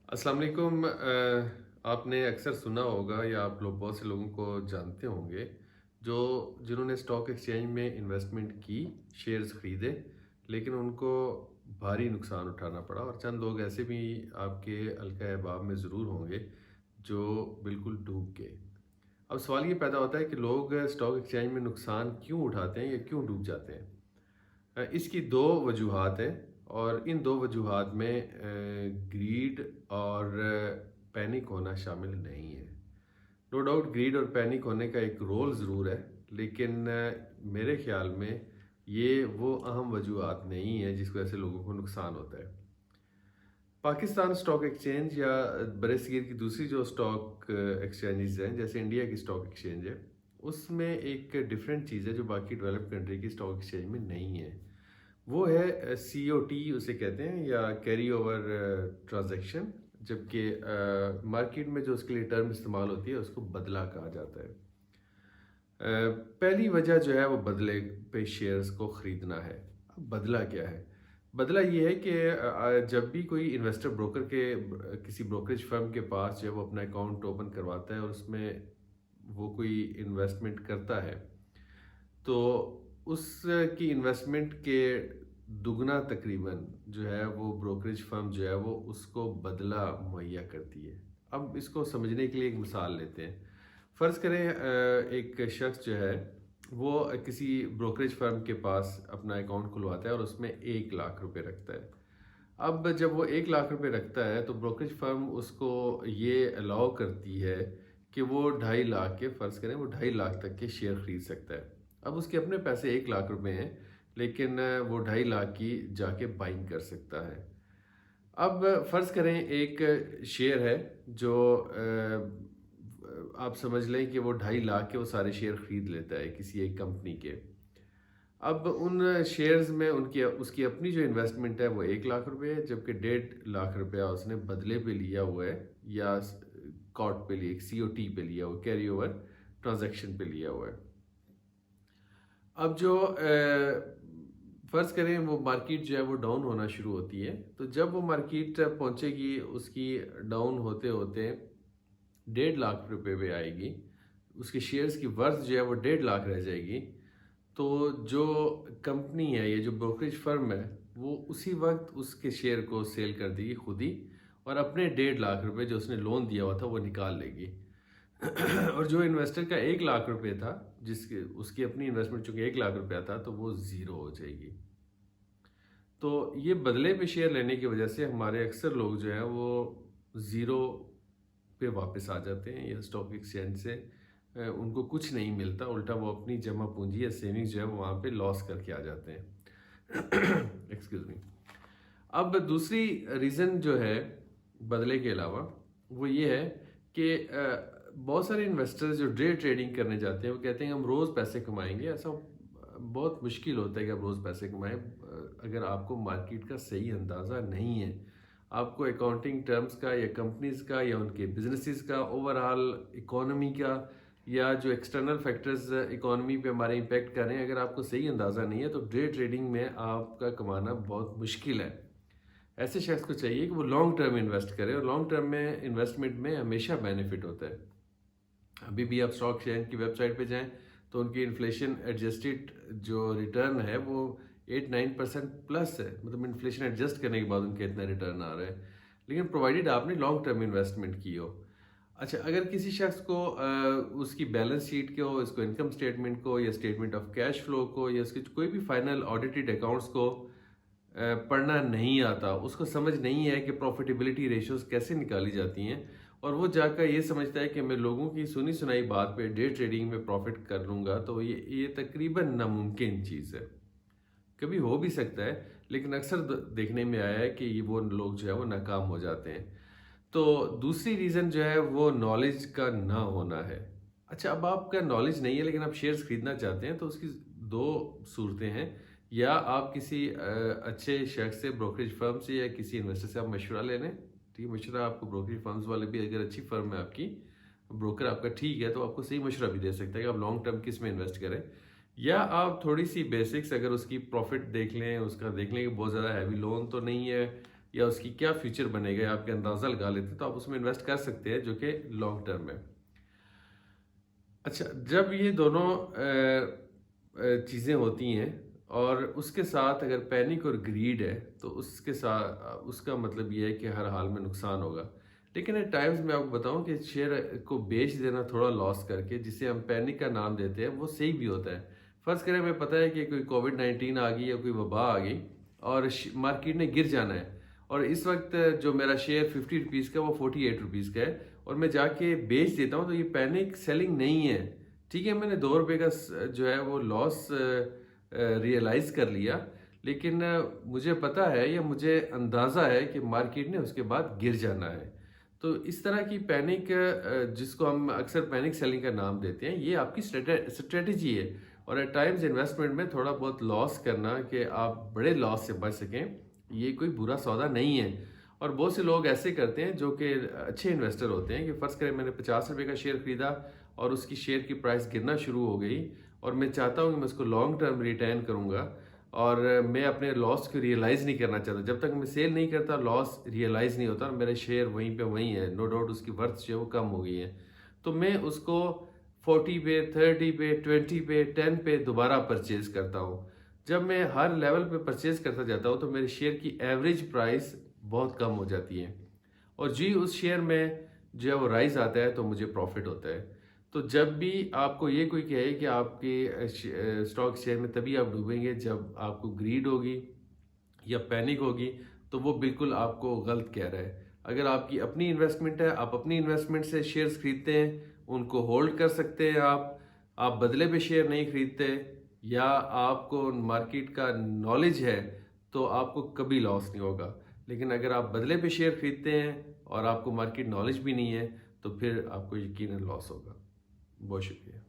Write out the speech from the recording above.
अस्सलाम वालेकुम। आपने अक्सर सुना होगा या आप लोग बहुत से लोगों को जानते होंगे जो जिन्होंने स्टॉक एक्सचेंज में इन्वेस्टमेंट की, शेयर्स खरीदे, लेकिन उनको भारी नुकसान उठाना पड़ा। और चंद लोग ऐसे भी आपके हल्का अहबाब में ज़रूर होंगे जो बिल्कुल डूब गए। अब सवाल ये पैदा होता है कि लोग स्टॉक एक्सचेंज में नुकसान क्यों उठाते हैं या क्यों डूब जाते हैं। इसकी दो वजूहात हैं और इन दो वजूहात में ग्रीड और पैनिक होना शामिल नहीं है। नो डाउट ग्रीड और पैनिक होने का एक रोल ज़रूर है, लेकिन मेरे ख्याल में ये वो अहम वजूहात नहीं है जिसकी वजह से लोगों को नुकसान होता है। पाकिस्तान स्टॉक एक्सचेंज या बरसगीर की दूसरी जो स्टॉक एक्सचेंजेस हैं, जैसे इंडिया की स्टॉक एक्सचेंज है, उसमें एक डिफरेंट चीज़ है जो बाकी डेवलप्ड कंट्री की स्टॉक एक्सचेंज में नहीं है। वो है COT उसे कहते हैं, या कैरी ओवर ट्रांजैक्शन। जबकि मार्केट में जो उसके लिए टर्म इस्तेमाल होती है उसको बदला कहा जाता है। पहली वजह जो है वो बदले पे शेयर्स को ख़रीदना है। अब बदला क्या है? बदला ये है कि जब भी कोई इन्वेस्टर ब्रोकर के किसी ब्रोकरेज फर्म के पास जब वो अपना अकाउंट ओपन करवाता है और उसमें वो कोई इन्वेस्टमेंट करता है, तो उसकी इन्वेस्टमेंट के दुगना तकरीबन जो है वो ब्रोकरेज फर्म जो है वो उसको बदला मुहैया करती है। अब इसको समझने के लिए एक मिसाल लेते हैं। फ़र्ज़ करें एक शख्स जो है वो किसी ब्रोकरेज फर्म के पास अपना अकाउंट खुलवाता है और उसमें 1 लाख रुपए रखता है। अब जब वो 1 लाख रुपए रखता है तो ब्रोकरेज फर्म उसको ये अलाउ करती है कि वो 2.5 लाख के, फ़र्ज़ करें वो 2.5 लाख तक के शेयर ख़रीद सकता है। अब उसके अपने पैसे 1 लाख रुपए हैं, लेकिन वो 2.5 लाख की जाके बाइंग कर सकता है। अब फ़र्ज़ करें एक शेयर है जो आप समझ लें कि वो 2.5 लाख के वो सारे शेयर ख़रीद लेता है किसी एक कंपनी के। अब उन शेयर्स में उनकी उसकी अपनी जो इन्वेस्टमेंट है वो 1 लाख रुपए है, जबकि 1.5 लाख रुपया उसने बदले पे लिया हुआ है या कॉट पे लिया, COT पे लिया हुआ, कैरी ओवर ट्रांजैक्शन पे लिया हुआ है। अब जो फ़र्ज़ करें वो मार्केट जो है वो डाउन होना शुरू होती है, तो जब वो मार्केट पहुंचेगी उसकी डाउन होते होते 1.5 लाख रुपए पे आएगी, उसके शेयर्स की वर्थ जो है वो 1.5 लाख रह जाएगी। तो जो कंपनी है, ये जो ब्रोकरेज फर्म है, वो उसी वक्त उसके शेयर को सेल कर देगी खुद ही, और अपने 1.5 लाख रुपए जो उसने लोन दिया हुआ था वो निकाल लेगी। और जो इन्वेस्टर का 1 लाख रुपए था, जिसके उसकी अपनी इन्वेस्टमेंट चूंकि 1 लाख रुपया था, तो वो ज़ीरो हो जाएगी। तो ये बदले पे शेयर लेने की वजह से हमारे अक्सर लोग जो हैं वो ज़ीरो पे वापस आ जाते हैं, या स्टॉक एक्सचेंज से उनको कुछ नहीं मिलता, उल्टा वो अपनी जमा पूंजी या सेविंग्स जो है वो वहाँ पे लॉस करके आ जाते हैं। Excuse me. अब दूसरी रीज़न जो है बदले के अलावा, वो ये है कि बहुत सारे इन्वेस्टर्स जो डे ट्रेडिंग करने जाते हैं वो कहते हैं हम रोज़ पैसे कमाएंगे। ऐसा बहुत मुश्किल होता है कि आप रोज़ पैसे कमाएं अगर आपको मार्केट का सही अंदाज़ा नहीं है, आपको अकाउंटिंग टर्म्स का या कंपनीज का या उनके बिजनेसेस का, ओवरऑल इकोनॉमी का, या जो एक्सटर्नल फैक्टर्स इकोनॉमी पे हमारे इम्पेक्ट कर रहे हैं, अगर आपको सही अंदाज़ा नहीं है तो डे ट्रेडिंग में आपका कमाना बहुत मुश्किल है। ऐसे शख्स को चाहिए कि वो लॉन्ग टर्म इन्वेस्ट करे, और लॉन्ग टर्म में इन्वेस्टमेंट में हमेशा बेनिफिट होता है। अभी भी आप स्टॉक एक्सचेंज की वेबसाइट पे जाएं तो उनकी इन्फ्लेशन एडजस्टेड जो रिटर्न है वो 8-9% प्लस है, मतलब इन्फ्लेशन एडजस्ट करने के बाद उनके इतना रिटर्न आ रहा है, लेकिन प्रोवाइडेड आपने लॉन्ग टर्म इन्वेस्टमेंट की हो। अच्छा, अगर किसी शख्स को उसकी बैलेंस शीट को, इसको इनकम स्टेटमेंट को, या स्टेटमेंट ऑफ कैश फ्लो को, या उसके कोई भी फाइनल ऑडिटेड अकाउंट्स को पढ़ना नहीं आता, उसको समझ नहीं है कि प्रॉफिटेबिलिटी रेशियोज कैसे निकाली जाती हैं, और वो जाकर ये समझता है कि मैं लोगों की सुनी सुनाई बात पे डे ट्रेडिंग में प्रॉफिट कर लूँगा, तो ये तकरीबन नामुमकिन चीज़ है। कभी हो भी सकता है, लेकिन अक्सर देखने में आया है कि ये वो लोग जो है वो नाकाम हो जाते हैं। तो दूसरी रीज़न जो है वो नॉलेज का ना होना है। अच्छा, अब आपका नॉलेज नहीं है लेकिन आप शेयर्स खरीदना चाहते हैं, तो उसकी दो सूरतें हैं। या आप किसी अच्छे शख्स से, ब्रोकरेज फर्म से, या किसी इन्वेस्टर से आप मशवरा ले लें। ठीक है, मशवरा आपको ब्रोकरेज फर्म्स वाले भी, अगर अच्छी फर्म है आपकी, ब्रोकर आपका ठीक है, तो आपको सही मशवरा भी दे सकता है कि आप लॉन्ग टर्म किस में इन्वेस्ट करें। या आप थोड़ी सी बेसिक्स, अगर उसकी प्रॉफिट देख लें, उसका देख लें कि बहुत ज़्यादा हैवी लोन तो नहीं है, या उसकी क्या फ्यूचर बनेगा, आपके अंदाज़ा लगा लेते हैं, तो आप उसमें इन्वेस्ट कर सकते हैं, जो कि लॉन्ग टर्म है। अच्छा, जब ये दोनों चीज़ें होती हैं और उसके साथ अगर पैनिक और ग्रीड है, तो उसके साथ उसका मतलब ये है कि हर हाल में नुकसान होगा। लेकिन एट टाइम्स मैं आपको बताऊं कि शेयर को बेच देना थोड़ा लॉस करके, जिसे हम पैनिक का नाम देते हैं, वो सही भी होता है। फ़र्ज़ करें हमें पता है कि कोई कोविड-19 आ गई या कोई वबा आ गई और मार्केट ने गिर जाना है, और इस वक्त जो मेरा शेयर 50 रुपीज़ का वो 48 रुपीज़ का है, और मैं जाके बेच देता हूँ, तो ये पैनिक सेलिंग नहीं है। ठीक है, मैंने 2 रुपये का जो है वो लॉस रियलाइज़ कर लिया, लेकिन मुझे पता है या मुझे अंदाज़ा है कि मार्केट ने उसके बाद गिर जाना है। तो इस तरह की पैनिक, जिसको हम अक्सर पैनिक सेलिंग का नाम देते हैं, ये आपकी स्ट्रेटजी है। और एट टाइम्स इन्वेस्टमेंट में थोड़ा बहुत लॉस करना, कि आप बड़े लॉस से बच सकें, ये कोई बुरा सौदा नहीं है। और बहुत से लोग ऐसे करते हैं जो कि अच्छे इन्वेस्टर होते हैं, कि फ़र्ज़ करें मैंने 50 रुपये का शेयर ख़रीदा और उसकी शेयर की प्राइस गिरना शुरू हो गई, और मैं चाहता हूँ कि मैं उसको लॉन्ग टर्म रिटर्न करूँगा, और मैं अपने लॉस को रियलाइज़ नहीं करना चाहता। जब तक मैं सेल नहीं करता, लॉस रियलाइज़ नहीं होता, और मेरे शेयर वहीं पे वहीं है, नो डाउट उसकी वर्थ जो है वो कम हो गई है। तो मैं उसको 40 पे, 30 पे, 20 पे, 10 पे दोबारा परचेज़ करता हूँ। जब मैं हर लेवल पे परचेज़ करता जाता हूँ, तो मेरे शेयर की एवरेज प्राइस बहुत कम हो जाती है, और जी उस शेयर में जो है वो राइज आता है, तो मुझे प्रॉफिट होता है। तो जब भी आपको ये कोई कहे कि आपके स्टॉक शेयर में तभी आप डूबेंगे जब आपको ग्रीड होगी या पैनिक होगी, तो वो बिल्कुल आपको गलत कह रहा है। अगर आपकी अपनी इन्वेस्टमेंट है, आप अपनी इन्वेस्टमेंट से शेयर्स खरीदते हैं, उनको होल्ड कर सकते हैं आप बदले पे शेयर नहीं खरीदते, या आपको मार्केट का नॉलेज है, तो आपको कभी लॉस नहीं होगा। लेकिन अगर आप बदले पे शेयर खरीदते हैं और आपको मार्केट नॉलेज भी नहीं है, तो फिर आपको यकीनन लॉस होगा। बहुत शुक्रिया।